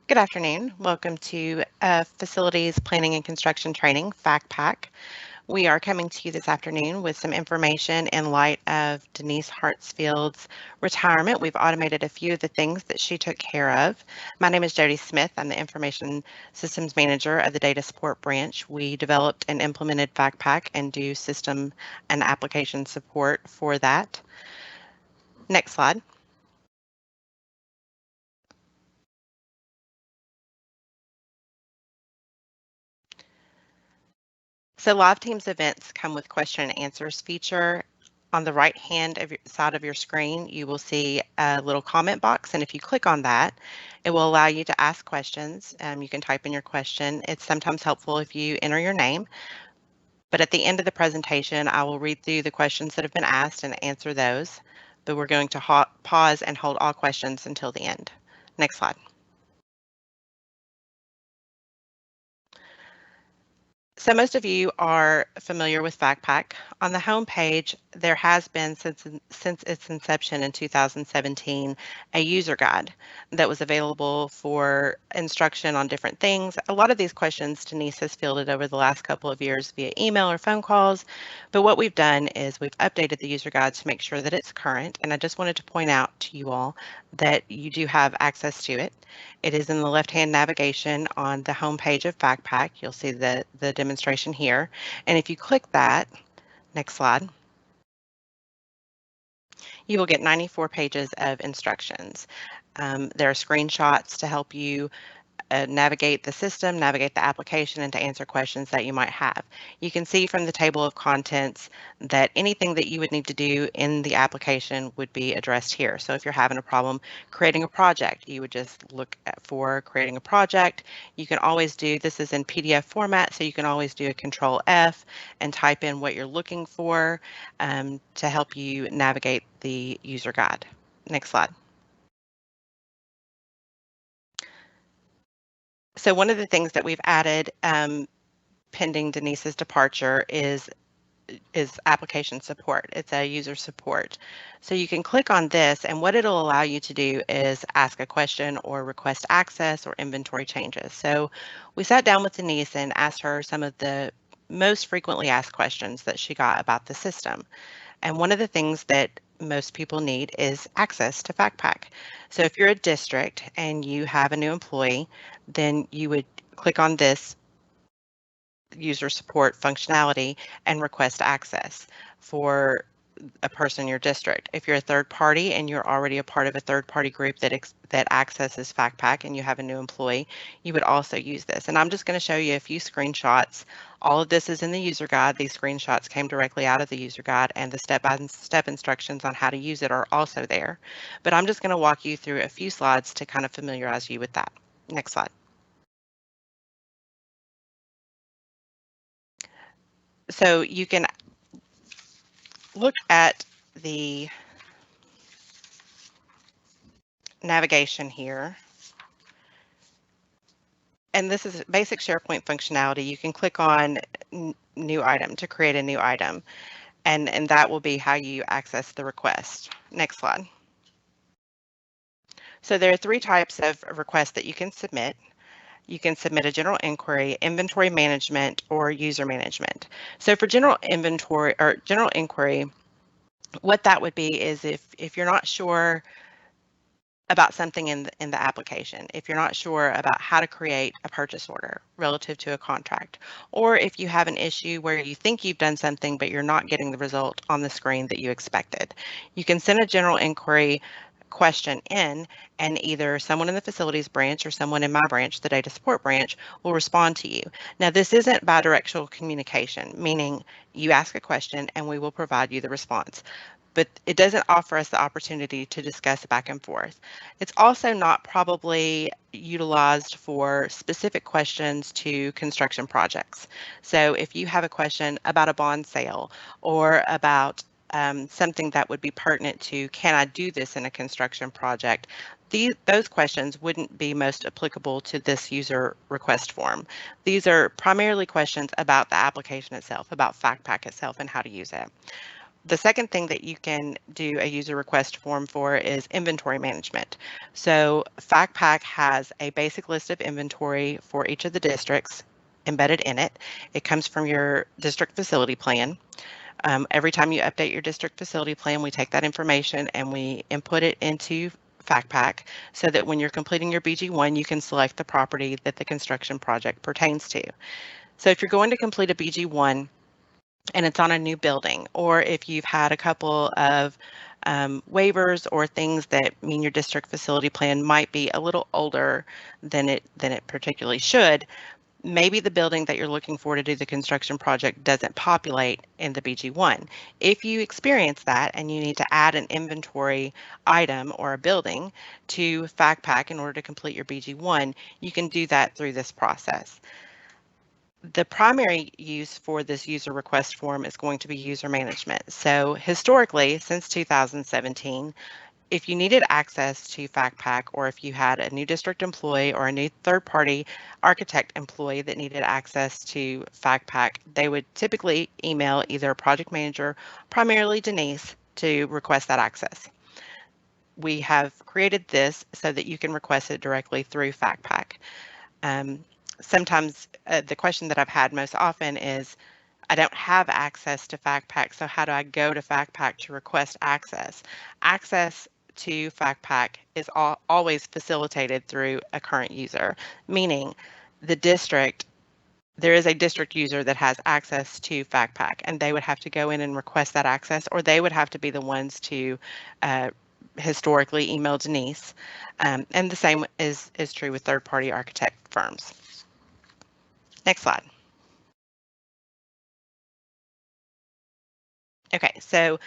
Good afternoon. Welcome to Facilities Planning and Construction Training, FACPAC. We are coming to you this afternoon with some information in light of Denise Hartsfield's retirement. We've automated a few of the things that she took care of. My name is Jody Smith. I'm the Information Systems Manager of the Data Support Branch. We developed and implemented FACPAC and do system and application support for that. Next slide. So Live Teams events come with question and answers feature. On the right hand side of your screen, you will see a little comment box, and if you click on that, it will allow you to ask questions. You can type in your question. It's sometimes helpful if you enter your name, but at the end of the presentation, I will read through the questions that have been asked and answer those, but we're going to pause and hold all questions until the end. Next slide. So most of you are familiar with FACPAC. On the home page, there has been since its inception in 2017 a user guide that was available for instruction on different things. A lot of these questions Denise has fielded over the last couple of years via email or phone calls, but what we've done is we've updated the user guide to make sure that it's current, and I just wanted to point out to you all that you do have access to it. It is in the left-hand navigation on the home page of FACPAC. You'll see the demonstration here. And if you click that, next slide, you will get 94 pages of instructions. There are screenshots to help you navigate the system, navigate the application, and to answer questions that you might have. You can see from the table of contents that anything that you would need to do in the application would be addressed here. So if you're having a problem creating a project, you would just look for creating a project. You can always do, this is in PDF format, so you can always do a Control F and type in what you're looking for to help you navigate the user guide. Next slide. So one of the things that we've added pending Denise's departure is application support. It's a user support. So you can click on this, and what it'll allow you to do is ask a question or request access or inventory changes. So we sat down with Denise and asked her some of the most frequently asked questions that she got about the system. And one of the things that most people need is access to FACPAC. So if you're a district and you have a new employee, then you would click on this user support functionality and request access for a person in your district. If you're a third party and you're already a part of a third party group that accesses FACPAC and you have a new employee, you would also use this. And I'm just going to show you a few screenshots. All of this is in the user guide. These screenshots came directly out of the user guide, and the step-by-step instructions on how to use it are also there. But I'm just going to walk you through a few slides to kind of familiarize you with that. Next slide. So you can look at the navigation here. And this is basic SharePoint functionality. You can click on new item to create a new item, and that will be how you access the request. Next slide. So there are three types of requests that you can submit. You can submit a general inquiry, inventory management, or user management. So for general inventory or general inquiry, what that would be is if you're not sure about something in the application, if you're not sure about how to create a purchase order relative to a contract, or if you have an issue where you think you've done something but you're not getting the result on the screen that you expected, you can send a general inquiry question in, and either someone in the facilities branch or someone in my branch, the data support branch, will respond to you. Now, this isn't bidirectional communication, meaning you ask a question and we will provide you the response, but it doesn't offer us the opportunity to discuss back and forth. It's also not probably utilized for specific questions to construction projects. So if you have a question about a bond sale or about something that would be pertinent to, can I do this in a construction project? Those questions wouldn't be most applicable to this user request form. These are primarily questions about the application itself, about FACPAC itself and how to use it. The second thing that you can do a user request form for is inventory management. So FACPAC has a basic list of inventory for each of the districts embedded in it. It comes from your district facility plan. Every time you update your district facility plan, we take that information and we input it into FACPAC so that when you're completing your BG1, you can select the property that the construction project pertains to. So if you're going to complete a BG1 and it's on a new building, or if you've had a couple of waivers or things that mean your district facility plan might be a little older than it particularly should, maybe the building that you're looking for to do the construction project doesn't populate in the BG1. If you experience that and you need to add an inventory item or a building to FACPAC in order to complete your BG1, you can do that through this process. The primary use for this user request form is going to be user management. So historically, since 2017, if you needed access to FACPAC, or if you had a new district employee or a new third-party architect employee that needed access to FACPAC, they would typically email either a project manager, primarily Denise, to request that access. We have created this so that you can request it directly through FACPAC. Sometimes the question that I've had most often is, I don't have access to FACPAC, so how do I go to FACPAC to request access? Access to FACPAC is always facilitated through a current user, meaning the district, there is a district user that has access to FACPAC, and they would have to go in and request that access, or they would have to be the ones to historically email Denise. And the same is true with third-party architect firms. Next slide. Okay, so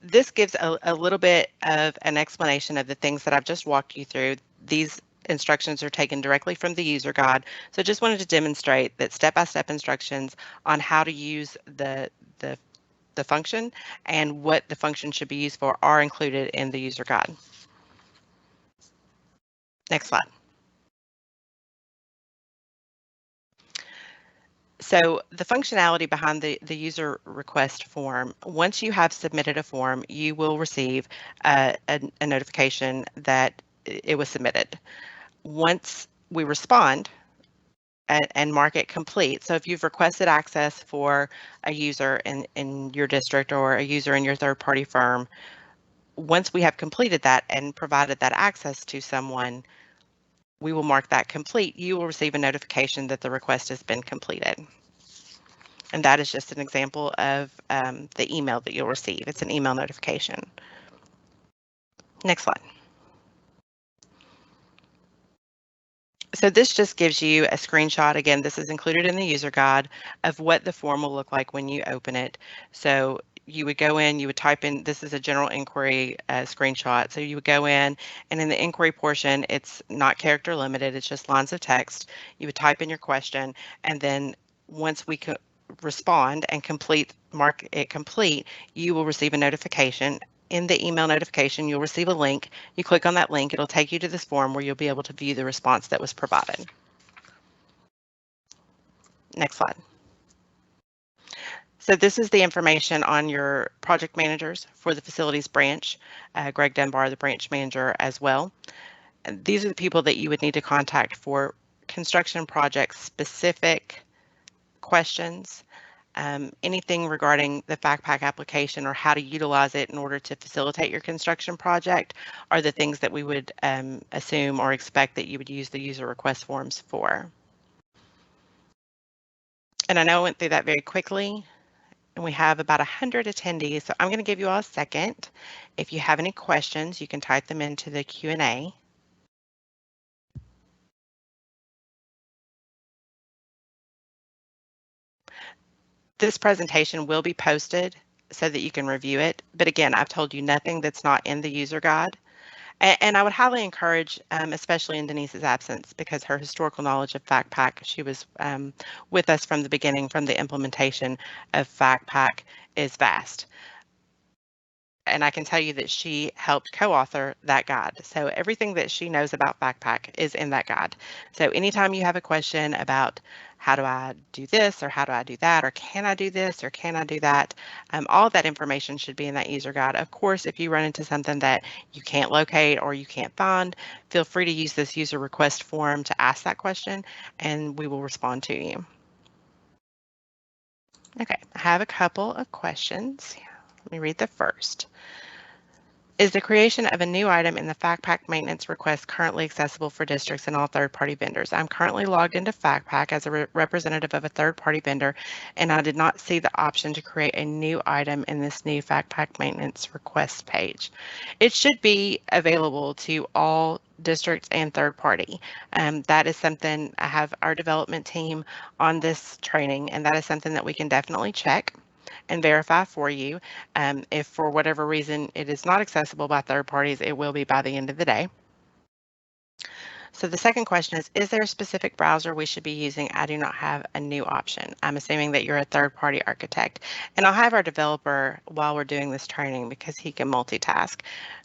this gives a little bit of an explanation of the things that I've just walked you through. These instructions are taken directly from the user guide. So just wanted to demonstrate that step-by-step instructions on how to use the function and what the function should be used for are included in the user guide. Next slide. So the functionality behind the user request form, once you have submitted a form, you will receive a notification that it was submitted. Once we respond and mark it complete, so if you've requested access for a user in your district or a user in your third-party firm, once we have completed that and provided that access to someone, we will mark that complete. You will receive a notification that the request has been completed. And that is just an example of the email that you'll receive. It's an email notification. Next slide. So this just gives you a screenshot. Again, this is included in the user guide of what the form will look like when you open it. So you would go in, you would type in, this is a general inquiry screenshot. So you would go in, and in the inquiry portion, it's not character limited, it's just lines of text. You would type in your question, and then once we respond and mark it complete, you will receive a notification. In the email notification, you'll receive a link. You click on that link, it'll take you to this form where you'll be able to view the response that was provided. Next slide. So this is the information on your project managers for the facilities branch. Greg Dunbar, the branch manager as well. And these are the people that you would need to contact for construction project specific questions. Anything regarding the FACPAC application or how to utilize it in order to facilitate your construction project are the things that we would assume or expect that you would use the user request forms for. And I know I went through that very quickly, and we have about 100 attendees, so I'm going to give you all a second. If you have any questions, you can type them into the Q&A. This presentation will be posted so that you can review it. But again, I've told you nothing that's not in the user guide. And I would highly encourage, especially in Denise's absence, because her historical knowledge of FACPAC, she was with us from the beginning, from the implementation of FACPAC, is vast. and I can tell you that she helped co-author that guide. So everything that she knows about FACPAC is in that guide. So anytime you have a question about how do I do this or how do I do that or can I do this or can I do that, all of that information should be in that user guide. Of course, if you run into something that you can't locate or you can't find, feel free to use this user request form to ask that question and we will respond to you. Okay, I have a couple of questions. Let me read the first. Is the creation of a new item in the FACPAC maintenance request currently accessible for districts and all third-party vendors? I'm currently logged into FACPAC as a representative of a third-party vendor, and I did not see the option to create a new item in this new FACPAC maintenance request page. It should be available to all districts and third-party. That is something I have our development team on this training, and that is something that we can definitely check and verify for you. If for whatever reason it is not accessible by third parties, it will be by the end of the day. So the second question is there a specific browser we should be using? I do not have a new option. I'm assuming that you're a third-party architect. And I'll have our developer, while we're doing this training, because he can multitask,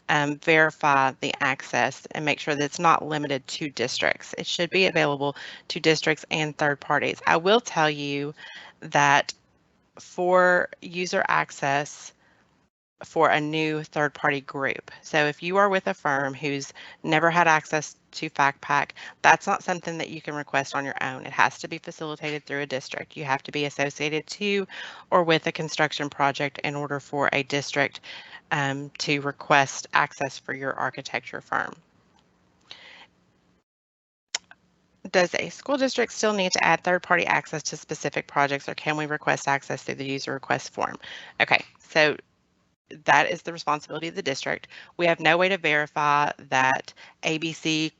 verify the access and make sure that it's not limited to districts. It should be available to districts and third parties. I will tell you that for user access for a new third-party group. So if you are with a firm who's never had access to FACPAC, that's not something that you can request on your own. It has to be facilitated through a district. You have to be associated to or with a construction project in order for a district to request access for your architecture firm. Does a school district still need to add third-party access to specific projects, or can we request access through the user request form? Okay, so that is the responsibility of the district. We have no way to verify that ABC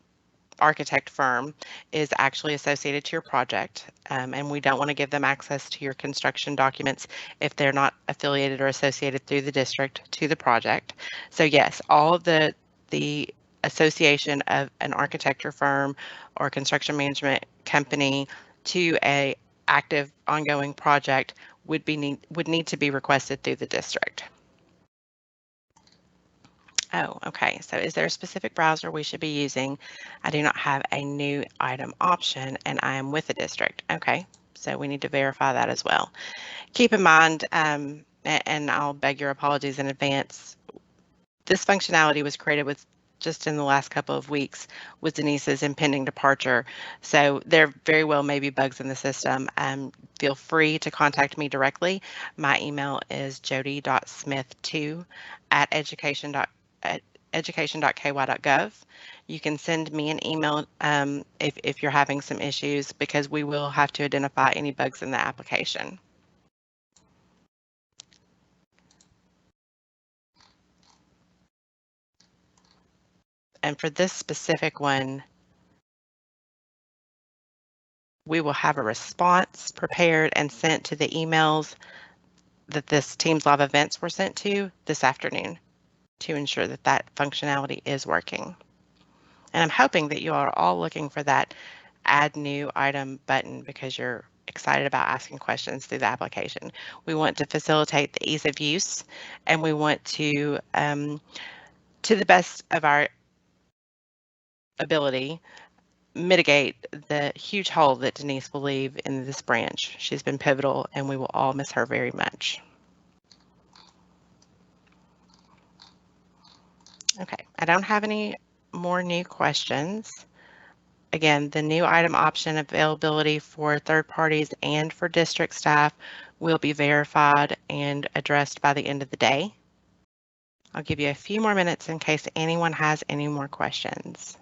architect firm is actually associated to your project, and we don't want to give them access to your construction documents if they're not affiliated or associated through the district to the project. So yes, all of the association of an architecture firm or construction management company to a active ongoing project would need to be requested through the district. Oh, okay. So is there a specific browser we should be using? I do not have a new item option and I am with a district. Okay, so we need to verify that as well. Keep in mind, and I'll beg your apologies in advance, this functionality was created with just in the last couple of weeks with Denise's impending departure. So there very well may be bugs in the system. Feel free to contact me directly. My email is jody.smith2@education.ky.gov. You can send me an email if you're having some issues, because we will have to identify any bugs in the application. And for this specific one, we will have a response prepared and sent to the emails that this Teams Live events were sent to this afternoon to ensure that that functionality is working. And I'm hoping that you are all looking for that add new item button because you're excited about asking questions through the application. We want to facilitate the ease of use, and we want to the best of our ability, mitigate the huge hole that Denise will leave in this branch. She's been pivotal and we will all miss her very much. Okay, I don't have any more new questions. Again, the new item option availability for third parties and for district staff will be verified and addressed by the end of the day. I'll give you a few more minutes in case anyone has any more questions.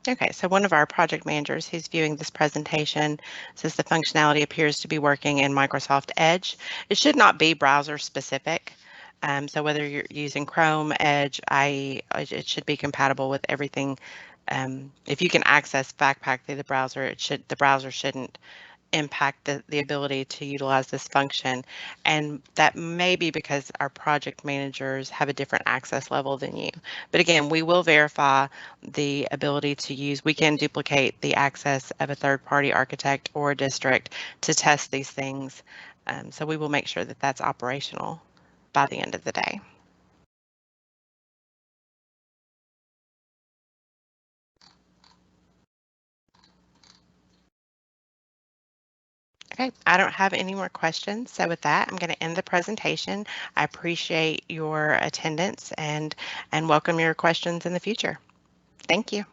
Okay, so one of our project managers who's viewing this presentation says the functionality appears to be working in Microsoft Edge. It should not be browser specific. So whether you're using Chrome, Edge, IE, it should be compatible with everything. If you can access FACPAC through the browser, the browser shouldn't impact the ability to utilize this function. And that may be because our project managers have a different access level than you. But again, we will verify the ability to use, we can duplicate the access of a third-party architect or a district to test these things. So we will make sure that that's operational by the end of the day. Okay, I don't have any more questions. So with that, I'm going to end the presentation. I appreciate your attendance and welcome your questions in the future. Thank you.